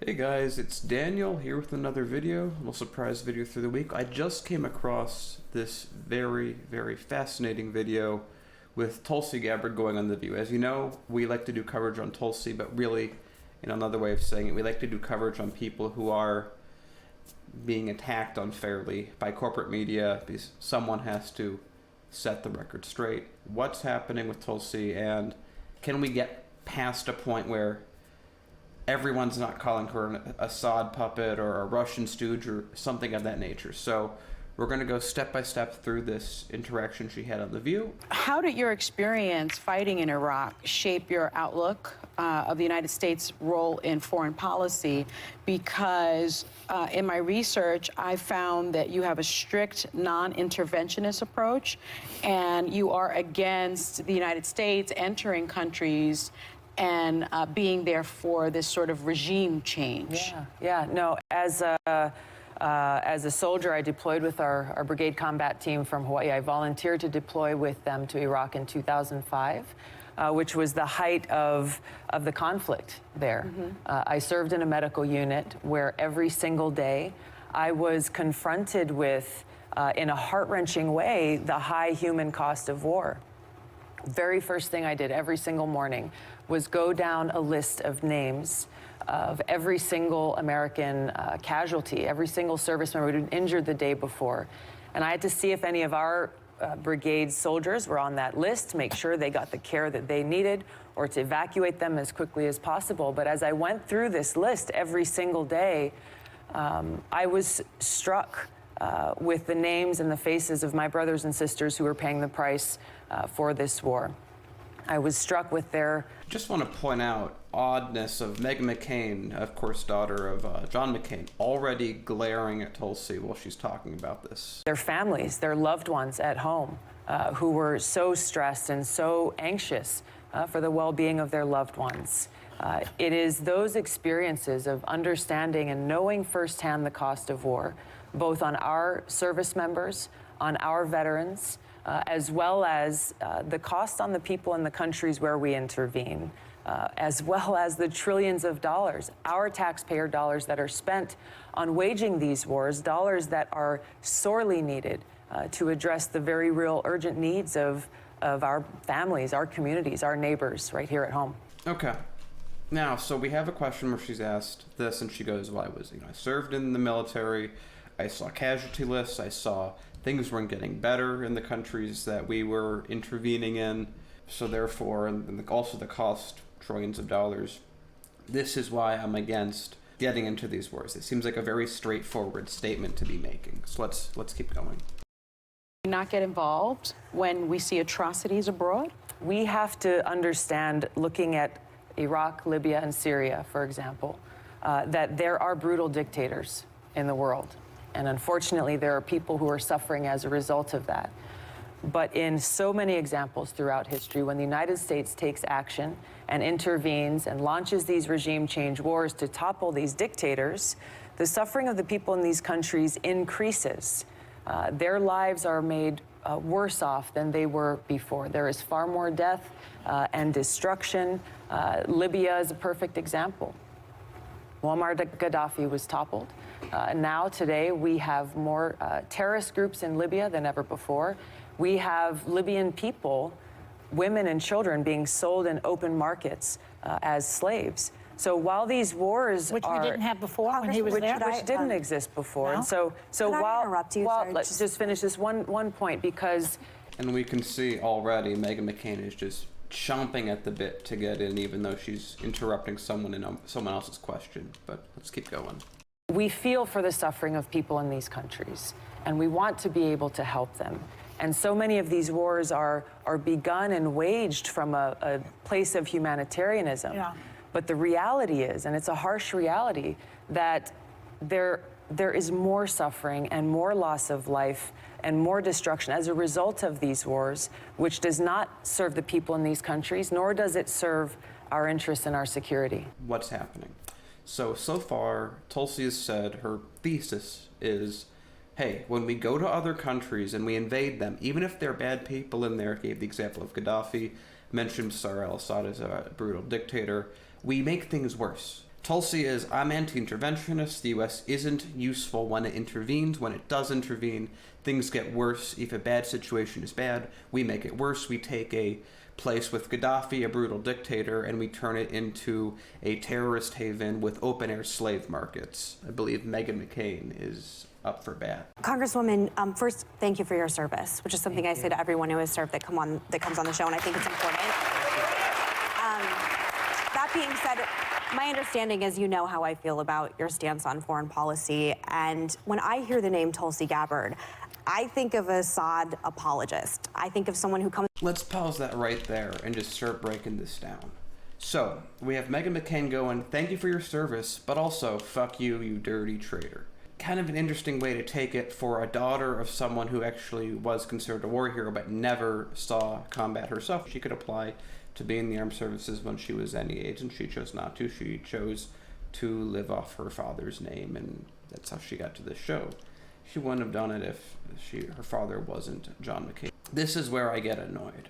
Hey guys, it's Daniel here with another video, a little surprise video through the week. I just came across this very fascinating video with Tulsi Gabbard going on The View. As you know, we like to do coverage on Tulsi, but really, in another way of saying it, we like to do coverage on people who are being attacked unfairly by corporate media because someone has to set the record straight. What's happening with Tulsi, and can we get past a point where everyone's not calling her an Assad puppet or a Russian stooge or something of that nature? So we're going to go step by step through this interaction she had on The View. How did your experience fighting in Iraq shape your outlook of the United States' role in foreign policy? Because in my research, I found that you have a strict non-interventionist approach, and you are against the United States entering countries and being there for this sort of regime change. No, as a soldier, I deployed with our brigade combat team from Hawaii. I volunteered to deploy with them to Iraq in 2005, which was the height of the conflict there. I served in a medical unit where every single day I was confronted with, in a heart-wrenching way, the high human cost of war. Very first thing I did every single morning was go down a list of names of every single American casualty, every single service member who'd been injured the day before. And I had to see if any of our brigade soldiers were on that list, to make sure they got the care that they needed, or to evacuate them as quickly as possible. But as I went through this list every single day, I was struck with the names and the faces of my brothers and sisters who were paying the price for this war. I was struck with their... Just want to point out oddness of Meghan McCain, of course daughter of John McCain, already glaring at Tulsi while she's talking about this. Their families, their loved ones at home, who were so stressed and so anxious for the well-being of their loved ones. It is those experiences of understanding and knowing firsthand the cost of war, both on our service members, on our veterans, as well as the cost on the people in the countries where we intervene, as well as the trillions of dollars, our taxpayer dollars that are spent on waging these wars, dollars that are sorely needed to address the very real urgent needs of our families, our communities, our neighbors right here at home. Okay. Now, so we have a question where she's asked this, and she goes, well, I served in the military, I saw casualty lists, I saw things weren't getting better in the countries that we were intervening in, so therefore, and also the cost, trillions of dollars. This is why I'm against getting into these wars. It seems like a very straightforward statement to be making. So let's keep going. Not get involved when we see atrocities abroad? We have to understand, looking at Iraq, Libya, and Syria, for example, that there are brutal dictators in the world. And unfortunately, there are people who are suffering as a result of that. But in so many examples throughout history, when the United States takes action and intervenes and launches these regime change wars to topple these dictators, the suffering of the people in these countries increases. Their lives are made worse off than they were before. There is far more death and destruction. Libya is a perfect example. Muammar Gaddafi was toppled. Now, today, we have more terrorist groups in Libya than ever before. We have Libyan people, women and children, being sold in open markets as slaves. So while these wars we didn't have before when he was there? Which didn't exist before. No? And so Sorry, let's just finish this one point, because... And we can see already Meghan McCain is just chomping at the bit to get in, even though she's interrupting someone else's question. But let's keep going. We feel for the suffering of people in these countries, and we want to be able to help them. And so many of these wars are begun and waged from a place of humanitarianism. Yeah. But the reality is, and it's a harsh reality, that there is more suffering and more loss of life and more destruction as a result of these wars, which does not serve the people in these countries, nor does it serve our interests and our security. What's happening? So far, Tulsi has said her thesis is, hey, when we go to other countries and we invade them, even if they're bad people in there, gave the example of Gaddafi, mentioned Bashar al-Assad as a brutal dictator, we make things worse. Tulsi is, I'm anti-interventionist. The U.S. isn't useful when it intervenes. When it does intervene, things get worse. If a bad situation is bad, we make it worse. We take a place with Gaddafi, a brutal dictator, and we turn it into a terrorist haven with open-air slave markets. I believe Meghan McCain is up for bat. Congresswoman, first, thank you for your service, which is something I say to everyone who has served that comes on the show, and I think it's important. That being said, my understanding is you know how I feel about your stance on foreign policy, and when I hear the name Tulsi Gabbard, I think of an Assad apologist. I think of someone who comes... Let's pause that right there and just start breaking this down. So, we have Meghan McCain going, thank you for your service, but also, fuck you, you dirty traitor. Kind of an interesting way to take it for a daughter of someone who actually was considered a war hero but never saw combat herself. She could apply to be in the armed services when she was any age, and she chose not to. She chose to live off her father's name, and that's how she got to this show. She wouldn't have done it if her father wasn't John McCain. This is where I get annoyed.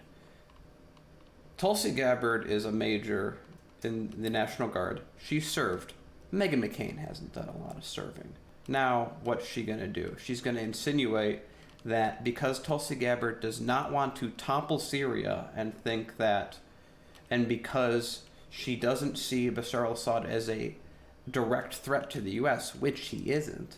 Tulsi Gabbard is a major in the National Guard. She served. Meghan McCain hasn't done a lot of serving. Now, what's she going to do? She's going to insinuate that because Tulsi Gabbard does not want to topple Syria and think that, and because she doesn't see Bashar al-Assad as a direct threat to the U.S., which he isn't,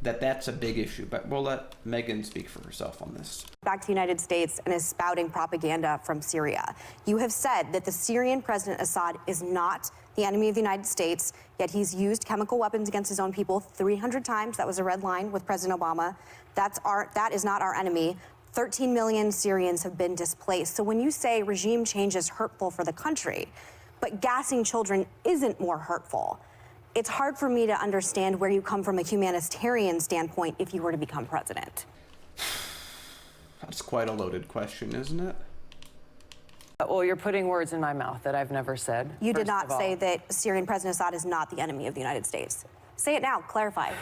that's a big issue. But we'll let Meghan speak for herself on this. Back to the United States and is spouting propaganda from Syria. You have said that the Syrian President Assad is not the enemy of the United States, yet he's used chemical weapons against his own people 300 times. That was a red line with President Obama. That is not our enemy. 13 million Syrians have been displaced. So when you say regime change is hurtful for the country, but gassing children isn't more hurtful, it's hard for me to understand where you come from a humanitarian standpoint if you were to become president. That's quite a loaded question, isn't it? Well, you're putting words in my mouth that I've never said. You did not say that Syrian President Assad is not the enemy of the United States. Say it now, clarify.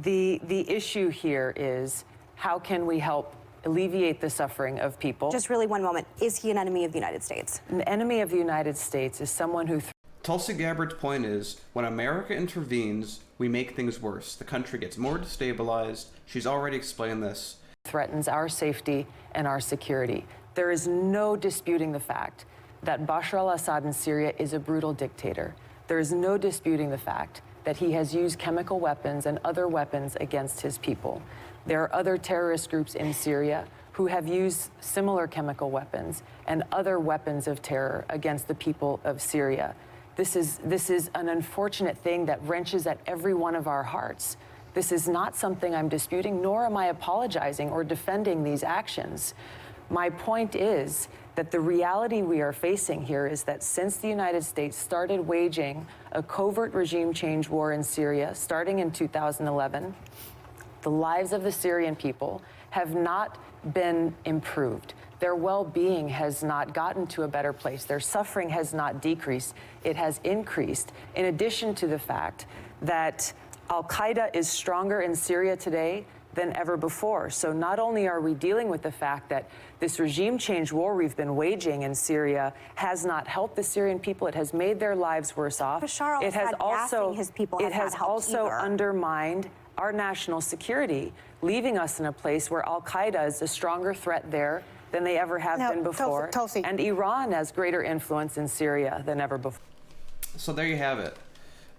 The issue here is how can we help alleviate the suffering of people? Just really one moment. Is he an enemy of the United States? An enemy of the United States is someone who... Tulsi Gabbard's point is, when America intervenes, we make things worse. The country gets more destabilized. She's already explained this. Threatens our safety and our security. There is no disputing the fact that Bashar al-Assad in Syria is a brutal dictator. There is no disputing the fact that he has used chemical weapons and other weapons against his people. There are other terrorist groups in Syria who have used similar chemical weapons and other weapons of terror against the people of Syria. This is an unfortunate thing that wrenches at every one of our hearts. This is not something I'm disputing, nor am I apologizing or defending these actions. My point is that the reality we are facing here is that since the United States started waging a covert regime change war in Syria, starting in 2011, the lives of the Syrian people have not been improved. Their well-being has not gotten to a better place. Their suffering has not decreased. It has increased, in addition to the fact that Al-Qaeda is stronger in Syria today than ever before. So not only are we dealing with the fact that this regime change war we've been waging in Syria has not helped the Syrian people, it has made their lives worse off. Bashar al-Assad It has also, his people it has also undermined our national security, leaving us in a place where Al-Qaeda is a stronger threat there than they ever have been before. Tulsi. And Iran has greater influence in Syria than ever before. So there you have it.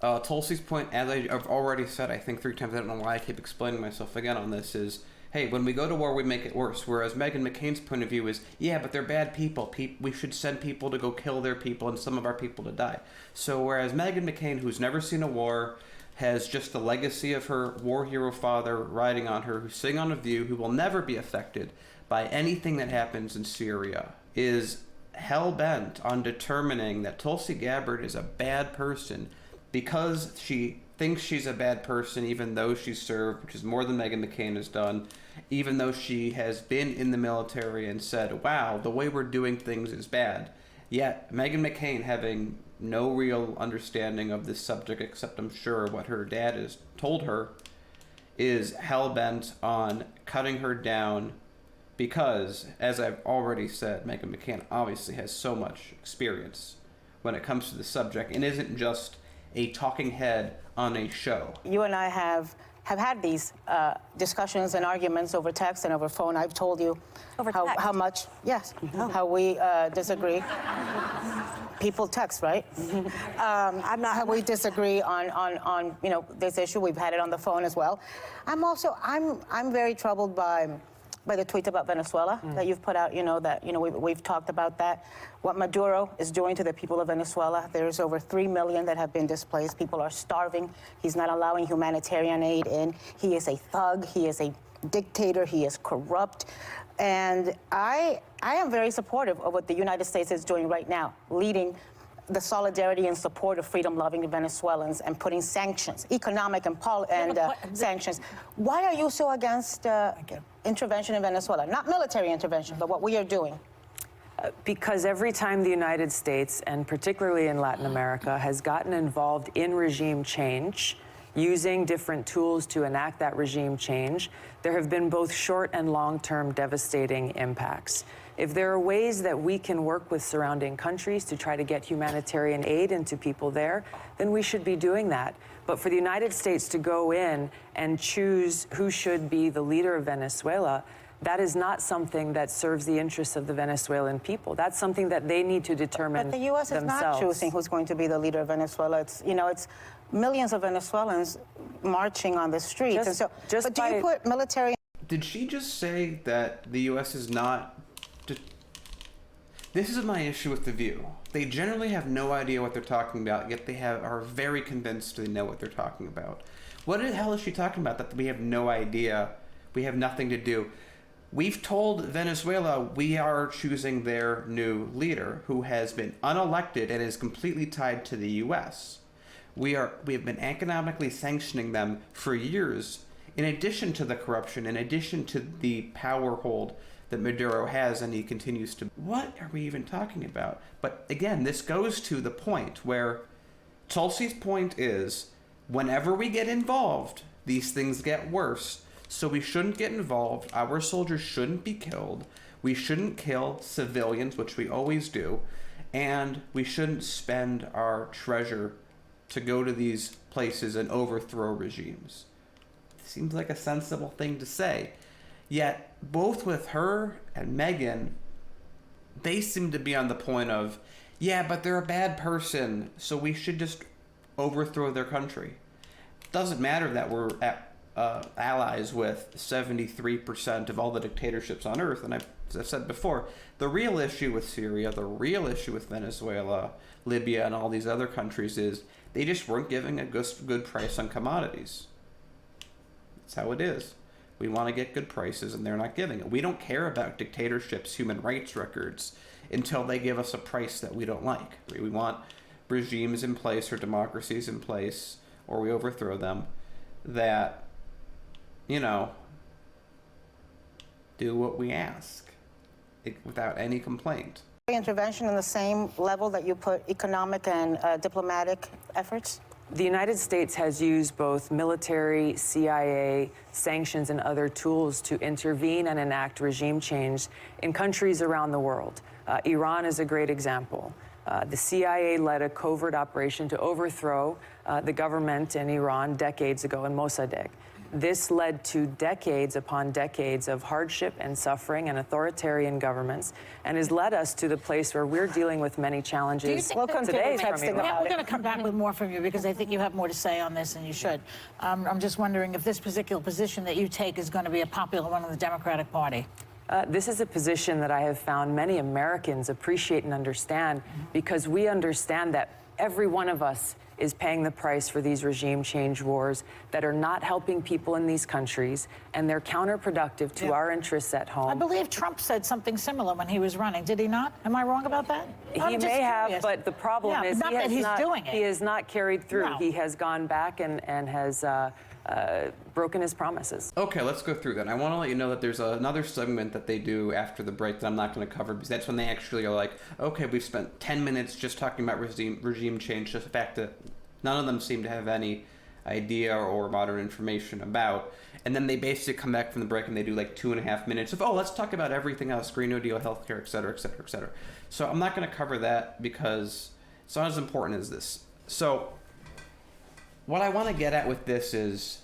Tulsi's point, as I've already said, I think 3 times, I don't know why I keep explaining myself again on this, is, hey, when we go to war, we make it worse. Whereas Meghan McCain's point of view is, yeah, but they're bad people. We should send people to go kill their people and some of our people to die. So whereas Meghan McCain, who's never seen a war, has just the legacy of her war hero father riding on her, who's sitting on a view, who will never be affected by anything that happens in Syria, is hell-bent on determining that Tulsi Gabbard is a bad person because she thinks she's a bad person, even though she's served, which is more than Meghan McCain has done, even though she has been in the military and said, wow, the way we're doing things is bad. Yet Meghan McCain, having no real understanding of this subject, except I'm sure what her dad has told her, is hell-bent on cutting her down because, as I've already said, Meghan McCain obviously has so much experience when it comes to the subject and isn't just a talking head on a show. You and I have had these discussions and arguments over text and over phone. I've told you Over how text? much, yes, how we disagree. People text, right? I'm not. How we disagree on this issue. We've had it on the phone as well. I'm very troubled by the tweets about Venezuela that you've put out. We've talked about that. What Maduro is doing to the people of Venezuela. There's over 3 million that have been displaced. People are starving. He's not allowing humanitarian aid in. He is a thug. He is a dictator. He is corrupt. And I am very supportive of what the United States is doing right now, leading the solidarity and support of freedom-loving Venezuelans and putting sanctions, economic and sanctions. Why are you so against intervention in Venezuela? Not military intervention, but what we are doing. Because every time the United States, and particularly in Latin America, has gotten involved in regime change, using different tools to enact that regime change, there have been both short and long-term devastating impacts. If there are ways that we can work with surrounding countries to try to get humanitarian aid into people there, then we should be doing that. But for the United States to go in and choose who should be the leader of Venezuela, that is not something that serves the interests of the Venezuelan people. That's something that they need to determine themselves. But the U.S. is not choosing who's going to be the leader of Venezuela. It's millions of Venezuelans marching on the streets. But do you put military... Did she just say that the U.S. is not... This is my issue with The View. They generally have no idea what they're talking about, yet they are very convinced they know what they're talking about. What the hell is she talking about that we have no idea, we have nothing to do? We've told Venezuela we are choosing their new leader, who has been unelected and is completely tied to the U.S. We have been economically sanctioning them for years, in addition to the corruption, in addition to the power hold that Maduro has, and he continues to... What are we even talking about? But again, this goes to the point where Tulsi's point is, whenever we get involved, these things get worse. So we shouldn't get involved. Our soldiers shouldn't be killed. We shouldn't kill civilians, which we always do. And we shouldn't spend our treasure to go to these places and overthrow regimes. Seems like a sensible thing to say. Yet, both with her and Meghan, they seem to be on the point of, yeah, but they're a bad person, so we should just overthrow their country. Doesn't matter that we're allies with 73% of all the dictatorships on earth, and I've said before, the real issue with Syria, the real issue with Venezuela, Libya, and all these other countries is they just weren't giving a good price on commodities. That's how it is. We want to get good prices, and they're not giving it. We don't care about dictatorships' human rights records until they give us a price that we don't like. We want regimes in place or democracies in place, or we overthrow them, that, do what we ask without any complaint. Intervention on the same level that you put economic and diplomatic efforts? The United States has used both military, CIA, sanctions, and other tools to intervene and enact regime change in countries around the world. Iran is a great example. The CIA led a covert operation to overthrow the government in Iran decades ago in Mossadegh. This led to decades upon decades of hardship and suffering and authoritarian governments, and has led us to the place where we're dealing with many challenges today from Iran. We're going to come back with more from you because I think you have more to say on this, and you should. I'm just wondering if this particular position that you take is going to be a popular one in the Democratic Party. This is a position that I have found many Americans appreciate and understand, because we understand that every one of us is paying the price for these regime change wars that are not helping people in these countries, and they're counterproductive to our interests at home. I believe Trump said something similar when he was running. Did he not? Am I wrong about that? He may have, but the problem is he has not carried through. No. He has gone back and has broken his promises. Okay, let's go through that. I want to let you know that there's another segment that they do after the break that I'm not going to cover, because that's when they actually are like, okay, we've spent 10 minutes just talking about regime change, just the fact that none of them seem to have any idea or modern information about. And then they basically come back from the break and they do like 2.5 minutes of, let's talk about everything else, Green New Deal, healthcare, et cetera, et cetera, et cetera. So I'm not going to cover that because It's not as important as this. So what I want to get at with this is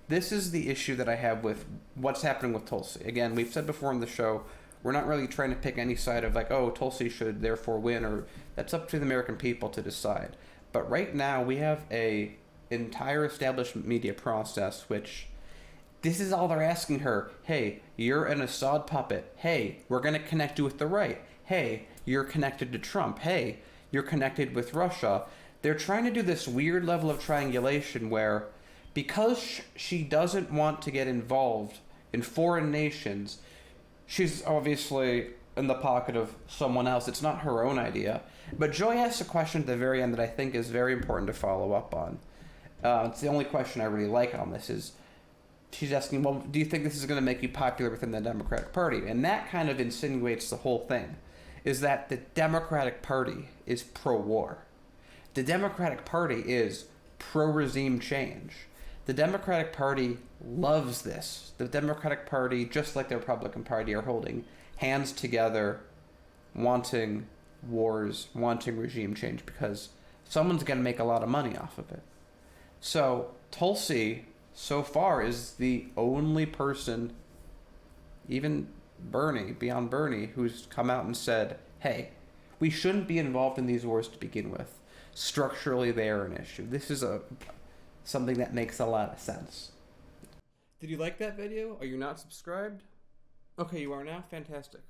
the issue that I have with what's happening with Tulsi. Again, we've said before on the show, we're not really trying to pick any side of like, oh, Tulsi should therefore win, or that's up to the American people to decide. But right now we have a entire establishment media process which this is all they're asking her. Hey, you're an Assad puppet. Hey, we're going to connect you with the right. Hey, you're connected to Trump. Hey, you're connected with Russia. They're trying to do this weird level of triangulation where because she doesn't want to get involved in foreign nations, she's obviously in the pocket of someone else. It's not her own idea. But Joy asked a question at the very end that I think is very important to follow up on. It's the only question I really like on this is, she's asking, well, do you think this is going to make you popular within the Democratic Party? And that kind of insinuates the whole thing, is that the Democratic Party is pro-war. The Democratic Party is pro-regime change. The Democratic Party loves this. The Democratic Party, just like the Republican Party, are holding hands together, wanting wars, wanting regime change, because someone's going to make a lot of money off of it. So Tulsi, so far, is the only person, even Bernie, beyond Bernie, who's come out and said, hey, we shouldn't be involved in these wars to begin with. Structurally, they are an issue. This is something that makes a lot of sense. Did you like that video? Are you not subscribed? Okay, you are now? Fantastic.